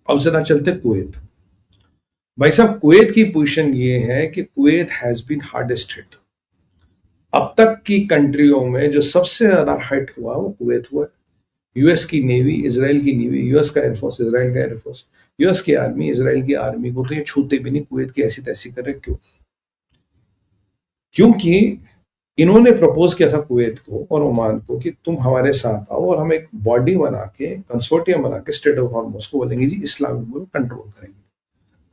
अब जरा चलते कुवैत। भाई साहब, कुवैत की पोजीशन ये है कि Kuwait has been hardest hit. अब तक की कंट्रियों में जो सबसे ज्यादा हिट हुआ वो कुवैत हुआ है। यूएस की नेवी, इसराइल की नेवी, यूएस का एयरफोर्स, इसराइल का एयरफोर्स, यूएस की आर्मी, इसराइल की आर्मी को तो ये छूते भी नहीं। कुवैत की ऐसी तैसी कर रहे, क्यों? क्योंकि इन्होंने प्रपोज किया था कुवैत को और ओमान को कि तुम हमारे साथ आओ और हम एक बॉडी बना के, कंसोर्टियम बना के स्टेट ऑफ हॉर्मुज को बोलेंगे जी इस्लामिक मुल्क कंट्रोल करेंगे।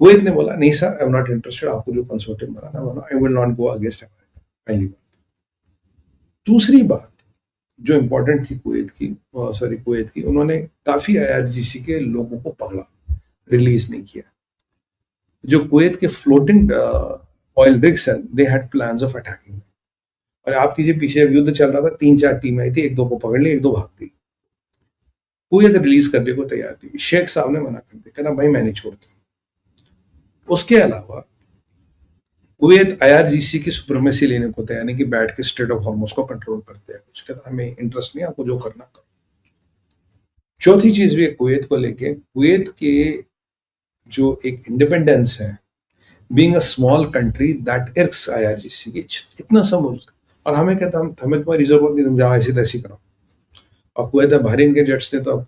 कुवैत ने बोला नहीं sir, I am not interested, आपको जो कंसोर्टियम बनाना बना, I will not go against America. पहली बात। दूसरी बात जो इंपॉर्टेंट थी कुवैत की, उन्होंने काफी आईआरजीसी के लोगों को पकड़ा, रिलीज नहीं किया। जो कुवैत के फ्लोटिंग ऑयल रिग्स हैं, they had plans of attacking. और आपकी जो पीछे युद्ध चल रहा था, 3-4 टीमें आई थी, एक दो को पकड़ ली, एक दो भाग गई। कुवैत रिलीज करने को तैयार थी, शेख साहब ने मना कर दिया, कहना भाई मैं नहीं छोड़ता। उसके अलावा कुवैत आईआरजीसी की सुप्रीमेसी लेने को तैयार नहीं कि बैठ के स्टेट ऑफ हॉर्मुज को कंट्रोल करते हैं, कुछ कहता हमें इंटरेस्ट नहीं, आपको जो करना करो। चौथी चीज भी है कुवैत को लेके, कुवैत के जो एक इंडिपेंडेंस है, being a small country that irks IRGC की। इतना सा मुल्क और हमें कहता हमें तुम्हारी जरूरत नहीं, तुम जाओ ऐसी तैसी करो। और कुवैत बहरीन के जट्स ने तो अब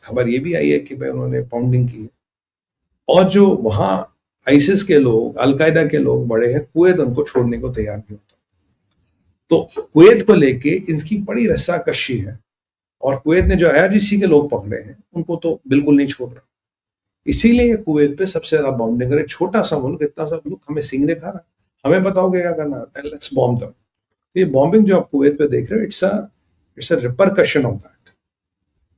खबर ये भी आई है कि भाई उन्होंने पाउंडिंग की है। और जो वहां आईसिस के लोग, अलकायदा के लोग बड़े हैं, कुवैत उनको छोड़ने को तैयार नहीं होता। तो कुवैत को लेके इनकी बड़ी रस्साकशी है। और कुवैत ने जो आईआरजीसी के लोग पकड़े हैं उनको तो बिल्कुल नहीं छोड़ रहा। इसीलिए ये कुवैत पे सबसे ज्यादा बॉम्बिंग करे। छोटा सा मुल्क, इतना सा मुल्क हमें सिंह दिखा रहा है, हमें बताओगे क्या करना है, लेट्स बॉम्ब दम। ये बॉम्बिंग जो आप कुवैत पे देख रहे हो, it's a repercussion of that.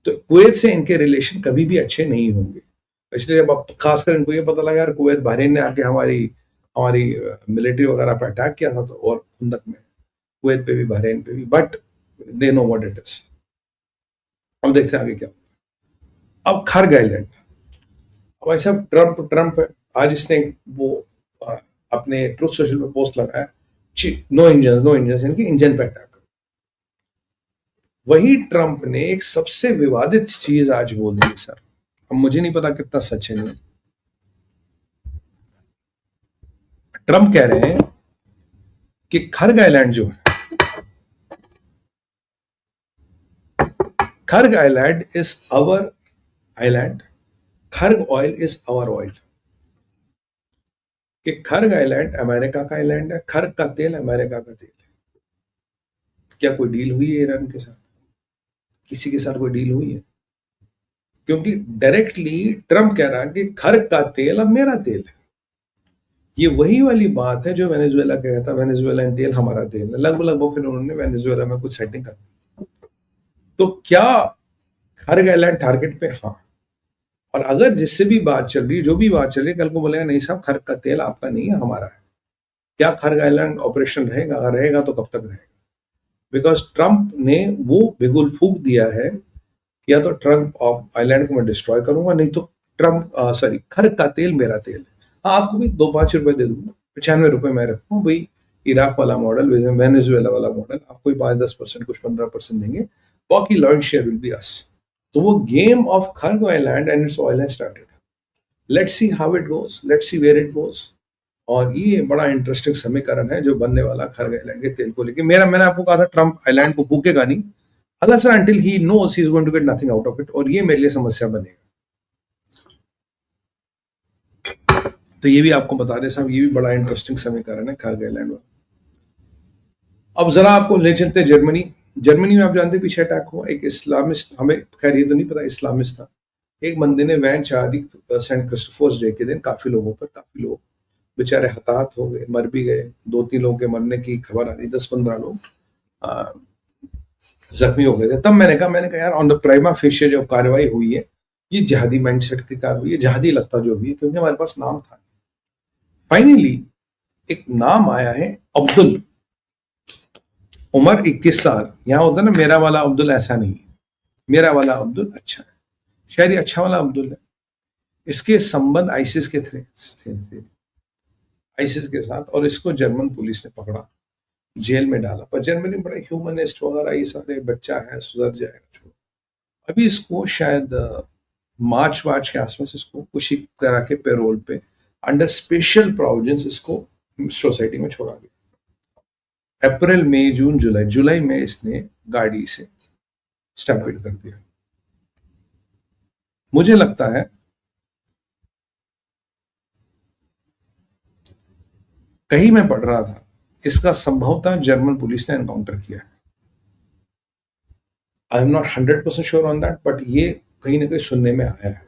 तो कुवैत से इनके रिलेशन कभी भी अच्छे नहीं होंगे। इसलिए जब अब खासकर इनको ये पता लगा यार कुवैत बहरीन ने आके हमारी हमारी मिलिट्री वगैरह पे अटैक किया था, तो और खुंदक में कुवैत पे भी बहरीन पे भी, but they know what it is. अब देखते हैं आगे क्या होगा। अब खर्ग आइलैंड, अब ऐसा ट्रम्प है, आज इसने वो अ, अपने ट्रुथ सोशल पे पोस्ट लगाया, नो इंजन, इनके इंजन पे अटैक। वही ट्रंप ने एक सबसे विवादित चीज आज बोल दी सर। अब मुझे नहीं पता कितना सच है, नहीं। ट्रंप कह रहे हैं कि खर्ग आइलैंड जो है, Kharg island is our island, Kharg oil is our oil. कि खर्ग आइलैंड अमेरिका का आइलैंड है, खर्ग का तेल अमेरिका का तेल है। क्या कोई डील हुई है ईरान के साथ? किसी के साथ कोई डील हुई है? क्योंकि डायरेक्टली ट्रंप कह रहा है कि खर्ग का तेल अब मेरा तेल है। ये वही वाली बात है जो वेनेजुएला कहा था, वेनेजुएला तेल हमारा तेल है। लगभग फिर उन्होंने वेनेजुएला में कुछ सेटिंग कर दी। तो क्या खर्ग आइलैंड टारगेट पे? हाँ। और अगर जिससे भी बात चल रही है, जो भी बात चल रही है, कल को बोलेगा नहीं साहब खर्ग का तेल आपका नहीं है, हमारा है। क्या खर्ग आइलैंड ऑपरेशन रहेगा? अगर रहेगा तो कब तक रहेगा? बिकॉज ट्रंप ने वो बिगुल फूक दिया है, या तो ट्रंप आइलैंड को मैं डिस्ट्रॉय करूंगा, नहीं तो खर्ग का तेल मेरा तेल है। हाँ, आपको भी 2-5 रुपए दे दूंगा, 95 रुपए मैं रखूंगा भाई। इराक वाला मॉडल, वेनेजुएला वाला मॉडल, आपको 5-10%, कुछ 15% देंगे, बाकी lion's share will be us. तो वो game of Kharg island and its oil has started. Let's see how it goes, let's see where it goes. और ये बड़ा इंटरेस्टिंग समीकरण है जो बनने वाला खर्ग आइलैंड के तेल को लेके। मैंने आपको कहा था ट्रंप आइलैंड को फूकेगा नहीं, unless until he knows he is going to get nothing out of it, और ये मेरे लिए समस्या बनेगा। तो ये भी आपको बता दें साहब, ये भी बड़ा इंटरेस्टिंग समीकरण है खर्ग आइलैंड वाला। अब जरा आपको ले चलते हैं जर्मनी। जर्मनी में आप जानते हैं पीछे अटैक हुआ, एक इस्लामिस्ट, हमें खैर ये तो नहीं पता इस्लामिस्ट था। एक बंदे ने वैन चढ़ा दी सेंट क्रिस्टोफर्स डे के दिन, काफी लोगों पर, काफी लोग बेचारे हताहत हो गए, मर भी गए। 2-3 लोगों के मरने की खबर आ रही, 10-15 लोग जख्मी हो गए थे। तब मैंने कहा यार ऑन द प्राइमा फेशियल जो कार्रवाई हुई है, ये जिहादी माइंडसेट की कार्रवाई है, जिहादी लगता जो भी है, क्योंकि हमारे पास नाम था। फाइनली एक नाम आया है, अब्दुल, उम्र 21 साल। यहां होता है ना मेरा वाला अब्दुल, ऐसा नहीं है, मेरा वाला अब्दुल अच्छा है, शायद ये अच्छा वाला अब्दुल है। इसके संबंध आईसिस के थे आईसिस के साथ, और इसको जर्मन पुलिस ने पकड़ा, जेल में डाला। पर जर्मनी बड़े ह्यूमनिस्ट वगैरह, ये सारे बच्चा है, सुधर जाएगा, छोड़ो। अभी इसको शायद मार्च मार्च के आसपास इसको कुछ ही तरह के पेरोल पे अंडर स्पेशल प्रोविजंस इसको सोसाइटी में छोड़ा गया। अप्रैल मई जून जुलाई, जुलाई में इसने गाड़ी से स्टैम्पेड कर दिया। मुझे लगता है कहीं मैं पढ़ रहा था इसका संभवतः जर्मन पुलिस ने एनकाउंटर किया है। I am not 100% sure on that, but ये कहीं ना कहीं सुनने में आया है।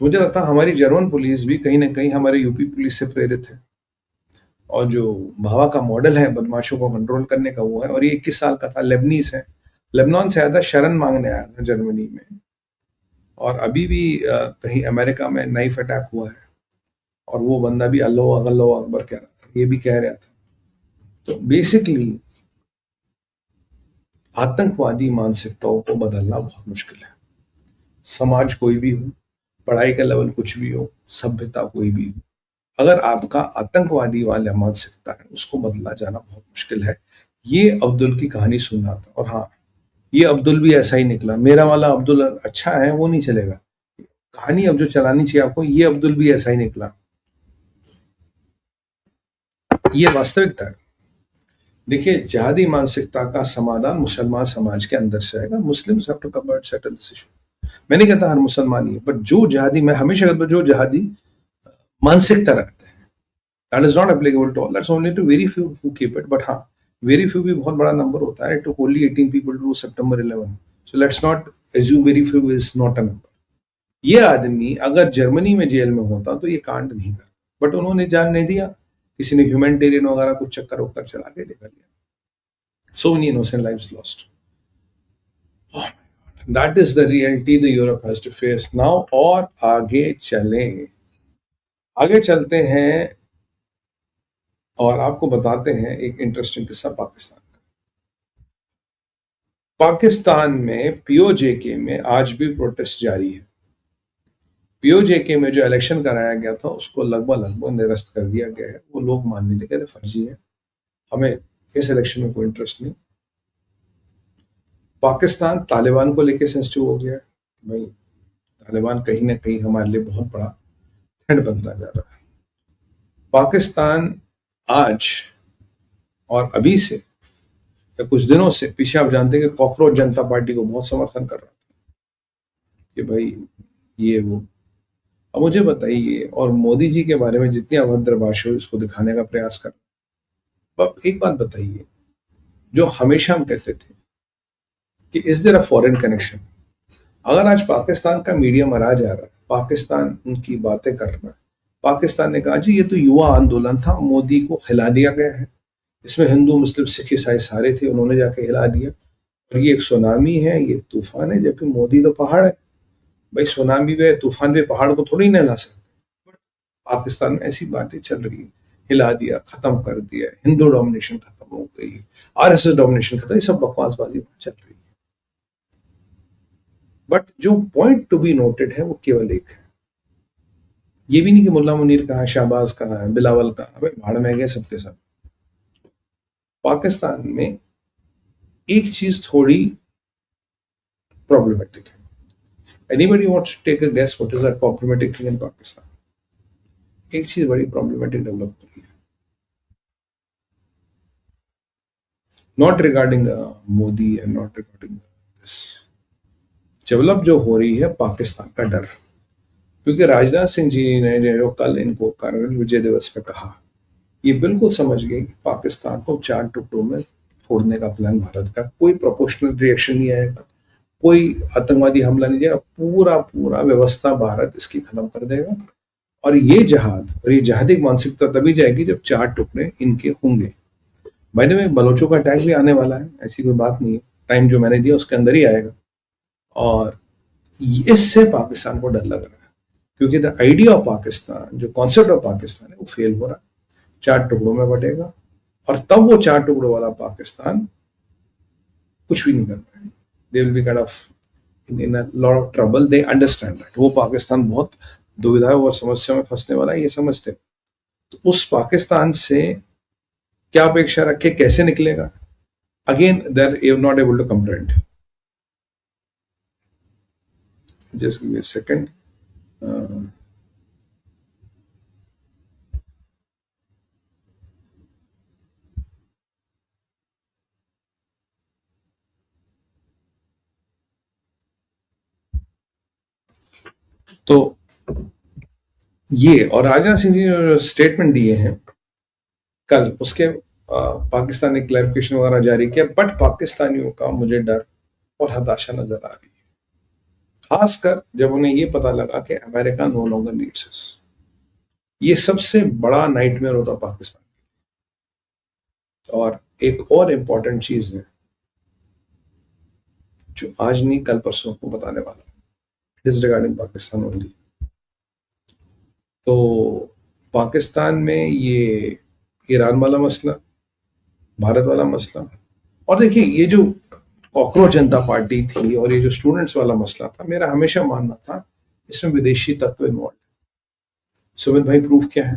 तो मुझे लगता है हमारी जर्मन पुलिस भी कहीं ना कहीं हमारे यूपी पुलिस से प्रेरित है, और जो भावा का मॉडल है बदमाशों को कंट्रोल करने का वो है। और ये 21 साल का था, लेबनीज है, लेबनान से आया था, शरण मांगने आया था जर्मनी में। और अभी भी कहीं अमेरिका में नाइफ अटैक हुआ है, और वो बंदा भी अल्लाह अकबर कह रहा था, ये भी कह रहा था। तो बेसिकली आतंकवादी मानसिकताओं को बदलना बहुत मुश्किल है। समाज कोई भी हो, पढ़ाई का लेवल कुछ भी हो, सभ्यता कोई भी हो, अगर आपका आतंकवादी वाला मानसिकता है उसको बदला जाना बहुत मुश्किल है। ये अब्दुल की कहानी सुनना था, और हाँ, ये अब्दुल भी ऐसा ही निकला। मेरा वाला अब्दुल अच्छा है वो नहीं चलेगा, कहानी अब जो चलानी चाहिए आपको, ये अब्दुल भी ऐसा ही निकला। ये वास्तविकता है। देखिए, जिहादी मानसिकता का समाधान मुसलमान समाज के अंदर से आएगा। Muslim have to come out settle this issue. मैं नहीं कहता हर मुसलमान ही है, बट जो जिहादी, मैं हमेशा कहता हूं, जो जिहादी मानसिकता रखते हैं, that is not applicable to all, that's only to very few who keep it. But हाँ, वेरी फ्यू भी बहुत बड़ा नंबर होता है। It took only 18 people to September 11, so let's not assume very few is not a number. ये आदमी अगर Germany में जेल में होता तो ये कांड नहीं करता, बट उन्होंने जान नहीं दिया, किसी ने ह्यूमैनिटेरियन वगैरह कुछ चक्कर वक्कर चला के निकल लिया। So many innocent lives lost. Oh, that is the reality the Europe has to face now. और आगे चलें, आगे चलते हैं और आपको बताते हैं एक इंटरेस्टिंग किस्सा पाकिस्तान का। पाकिस्तान में पीओजेके में आज भी प्रोटेस्ट जारी है। पीओजेके में जो इलेक्शन कराया गया था उसको लगभग निरस्त कर दिया गया है। वो लोग मान नहीं रहे, फर्जी है, हमें इस इलेक्शन में कोई इंटरेस्ट नहीं। पाकिस्तान तालिबान को लेकर सेंसिटिव हो गया है। भाई, तालिबान कहीं ना कहीं हमारे लिए बहुत बड़ा थ्रेट बनता जा रहा है। पाकिस्तान आज और अभी से या कुछ दिनों से पीछे आप जानते हैं कि कॉकरोच जनता पार्टी को बहुत समर्थन कर रहा था कि भाई ये वो। अब मुझे बताइए, और मोदी जी के बारे में जितनी अभद्र भाषा हुई उसको दिखाने का प्रयास कर। अब एक बात बताइए, जो हमेशा हम कहते थे कि is there a foreign connection, अगर आज पाकिस्तान का मीडिया मरा जा रहा है, पाकिस्तान उनकी बातें कर रहा है, पाकिस्तान ने कहा जी ये तो युवा आंदोलन था, मोदी को हिला दिया गया है, इसमें हिंदू मुस्लिम सिख ईसाई सारे थे, उन्होंने जाके हिला दिया, और ये एक सुनामी है, ये तूफान है, जबकि मोदी तो पहाड़ है। भाई, सुनामी वे तूफान वे पहाड़ को थोड़ी ना हिला सकते। पाकिस्तान में ऐसी बातें चल रही है, हिला दिया, खत्म कर दिया, हिंदू डोमिनेशन खत्म हो गई, आरएसएस डोमिनेशन खत्म, ये सब बकवासबाजी चल रही है। बट जो पॉइंट टू बी नोटेड है वो केवल एक है। ये भी नहीं कि मुल्ला मुनीर कहाँ है, शाहबाज कहाँ है, बिलावल कहाँ है, भाई भाड़ में गए सबके सब। पाकिस्तान में एक चीज थोड़ी प्रॉब्लमेटिक है। Anybody wants to take a guess what is that problematic thing in Pakistan? एक चीज बड़ी प्रॉब्लमेटिक डेवलप हो रही है, not regarding Modi and not regarding this. Develop जो हो रही है पाकिस्तान का डर, क्योंकि राजनाथ सिंह जी ने जो कल इनको कारगिल विजय दिवस पे कहा, ये बिल्कुल समझ गए कि पाकिस्तान को 4 टुकड़ों में फोड़ने का प्लान भारत का। कोई प्रोपोर्शनल रिएक्शन नहीं आएगा, कोई आतंकवादी हमला नहीं जाएगा, पूरा पूरा व्यवस्था भारत इसकी खत्म कर देगा। और ये जहाद और ये जहादी मानसिकता तभी जाएगी जब 4 टुकड़े इनके होंगे। भाई में बलोचों का अटैक भी आने वाला है, ऐसी कोई बात नहीं है, टाइम जो मैंने दिया उसके अंदर ही आएगा। और इससे पाकिस्तान को डर लग रहा है, क्योंकि द आइडिया ऑफ पाकिस्तान, जो कॉन्सेप्ट ऑफ पाकिस्तान है, वो फेल हो रहा है, 4 टुकड़ों में बटेगा। और तब वो 4 टुकड़ों वाला पाकिस्तान कुछ भी नहीं कर पाएगा। They will be kind of in a lot of trouble, they understand that. वो पाकिस्तान बहुत दुविधा और समस्या में फंसने वाला है, ये समझते। तो उस पाकिस्तान से क्या अपेक्षा रखे, कैसे निकलेगा? Again they are not able to comprehend. Just give me a second. तो ये और राजनाथ सिंह जी ने जो स्टेटमेंट दिए हैं कल, उसके पाकिस्तान ने क्लैरिफिकेशन वगैरह जारी किया, बट पाकिस्तानियों का मुझे डर और हताशा नजर आ रही है, खासकर जब उन्हें ये पता लगा कि America no longer needs us. ये सबसे बड़ा नाइटमेयर होता पाकिस्तान। और एक और इम्पॉर्टेंट चीज है जो आज नहीं कल परसों को बताने वाला हूं, it is regarding Pakistan only. तो पाकिस्तान में ये ईरान वाला मसला, भारत वाला मसला, और देखिए ये जो कॉकरोच जनता पार्टी थी और ये जो स्टूडेंट्स वाला मसला था, मेरा हमेशा मानना था इसमें विदेशी तत्व इन्वॉल्व। सुमित भाई प्रूफ क्या है?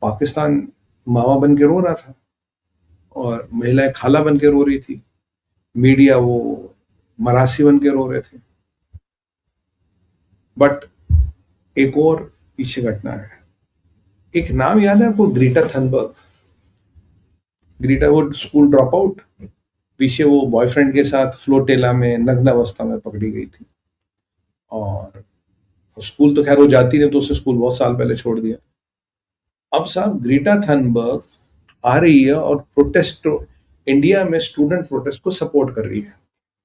पाकिस्तान मामा बन के रो रहा था और महिलाएं खाला बन के रो रही थी, मीडिया वो मरासी बन के रो रहे थे। बट एक और पीछे घटना है। एक नाम याद है आपको? Greta Thunberg. ग्रीटा वो स्कूल ड्रॉप आउट, पीछे वो बॉयफ्रेंड के साथ फ्लोटेला में नग्न अवस्था में पकड़ी गई थी। और स्कूल तो खैर वो जाती थी, तो उसने स्कूल बहुत साल पहले छोड़ दिया। अब साहब ग्रीटा थनबर्ग आ रही है और प्रोटेस्ट, इंडिया में स्टूडेंट प्रोटेस्ट को सपोर्ट कर रही है।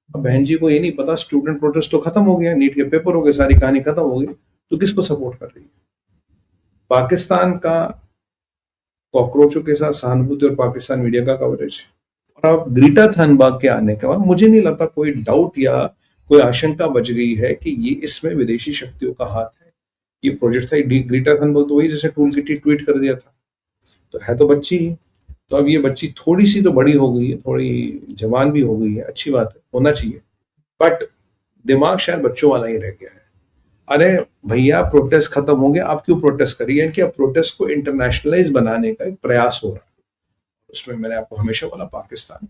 अब बहन जी को ये नहीं पता स्टूडेंट प्रोटेस्ट तो खत्म हो गया, नीट के पेपर हो गए, सारी कहानी खत्म हो गई, तो किसको सपोर्ट कर रही है? पाकिस्तान का कॉकरोचों के साथ सहानुभूति और पाकिस्तान मीडिया का कवरेज। और अब ग्रीटा थनबर्ग के आने के बाद मुझे नहीं लगता कोई डाउट या कोई आशंका बच गई है कि ये इसमें विदेशी शक्तियों का हाथ है। ये प्रोजेक्ट था ग्रीटा थनबर्ग, तो वही जैसे टूल किट ट्वीट कर दिया था, तो है तो बच्ची ही। तो अब ये बच्ची थोड़ी सी तो बड़ी हो गई है, थोड़ी जवान भी हो गई है, अच्छी बात है, होना चाहिए, बट दिमाग शायद बच्चों वाला ही रह गया है। अरे भैया प्रोटेस्ट खत्म हो गया, आप क्यों प्रोटेस्ट करिए? कि अब प्रोटेस्ट को इंटरनेशनलाइज बनाने का एक प्रयास हो रहा है। उसमें मैंने आपको हमेशा बोला पाकिस्तान,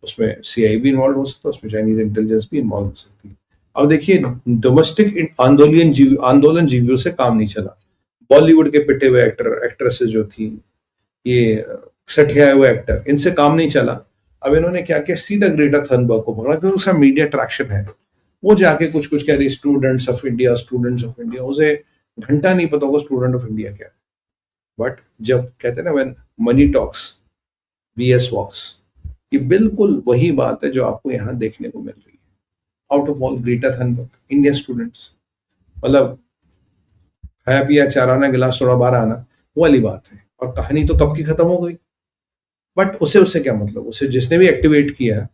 उसमें सीआई भी इन्वॉल्व हो सकता है, उसमें चाइनीज इंटेलिजेंस भी इन्वॉल्व हो सकती है। अब देखिए डोमेस्टिक आंदोलन जीवियों से काम नहीं चला। बॉलीवुड के पिटे हुए एक्टर एक्ट्रेसेस जो थी, ये सठियाए हुए एक्टर, इनसे काम नहीं चला। अब इन्होंने क्या किया, सीधा ग्रेटा थनबर्ग को पकड़ा, क्योंकि उसका मीडिया ट्रैक्शन है। वो जाके कुछ कुछ कह रही students of India, students of India, उसे घंटा नहीं पता होगा स्टूडेंट ऑफ इंडिया क्या है। बट जब कहते हैं ना व्हेन मनी टॉक्स बीएस वॉक्स, ये बिल्कुल वही बात है जो आपको यहाँ देखने को मिल रही है। Out of all Greta Thunberg, India students, मतलब खाया पिया चाराना गिलास थोड़ा बाहर आना, वो वाली बात है। और कहानी तो कब की खत्म हो गई। बट उसे उससे क्या मतलब, उसे जिसने भी एक्टिवेट किया है,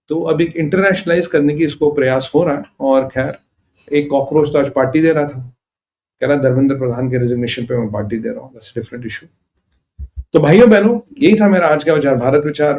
तो अब एक इंटरनेशनलाइज करने की इसको प्रयास हो रहा है। और खैर एक कॉकरोच तो आज पार्टी दे रहा था, कह रहा धर्मेंद्र प्रधान के रेजिग्नेशन पे मैं पार्टी दे रहा हूँ, दैट्स डिफरेंट इशू। तो भाइयों बहनों, यही था मेरा आज का विचार, भारत विचार।